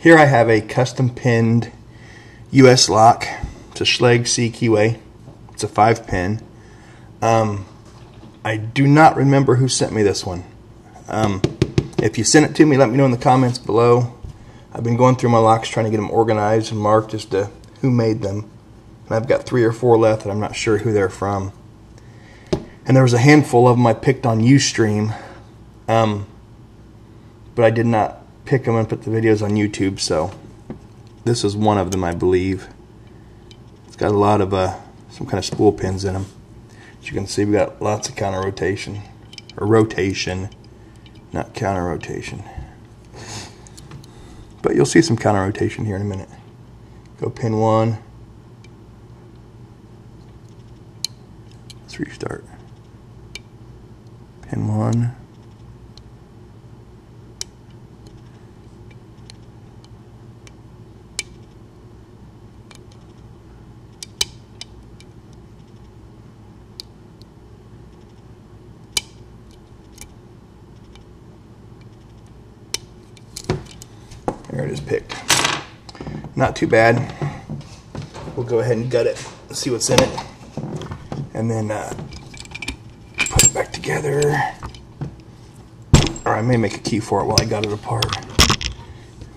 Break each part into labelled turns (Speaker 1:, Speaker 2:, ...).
Speaker 1: Here I have a custom pinned US lock. It's a Schlage C keyway. It's a 5-pin. I do not remember who sent me this one. If you sent it to me, let me know in the comments below. I've been going through my locks trying to get them organized and marked as to who made them. And I've got 3 or 4 left and I'm not sure who they're from. And there was a handful of them I picked on Ustream. But I did not pick them and put the videos on YouTube, so this is one of them, I believe. It's got a lot of some kind of spool pins in them. As you can see, we got lots of counter rotation, or rotation, not counter rotation. But you'll see some counter rotation here in a minute. Go pin 1. Let's restart. Pin 1. There it is picked. Not too bad. We'll go ahead and gut it and see what's in it. And then put it back together. Or I may make a key for it while I got it apart.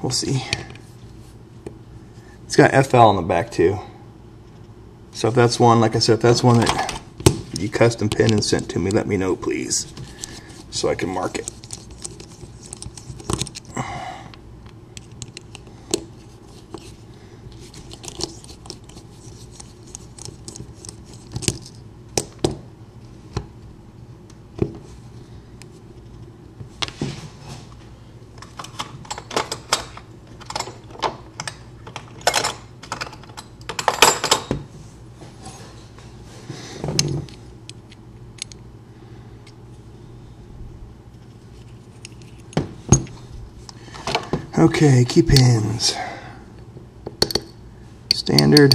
Speaker 1: We'll see. It's got FL on the back too. So if that's one, like I said, if that's one that you custom pin and sent to me, let me know please, so I can mark it. Okay, key pins. Standard.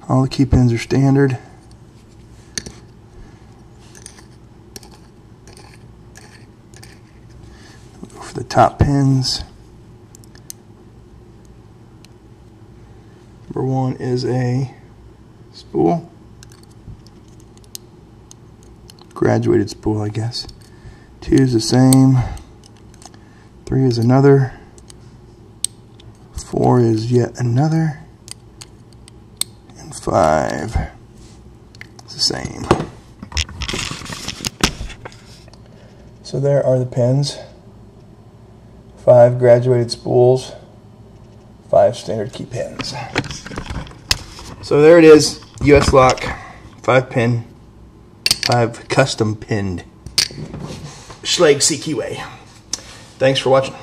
Speaker 1: All the key pins are standard. We'll go for the top pins. Number 1 is a spool. Graduated spool, I guess. 2 is the same, 3 is another, 4 is yet another, and 5 is the same. So there are the pins. 5 graduated spools, 5 standard key pins. So there it is, US lock, 5-pin, 5 custom pinned Schlage C keyway. Thanks for watching.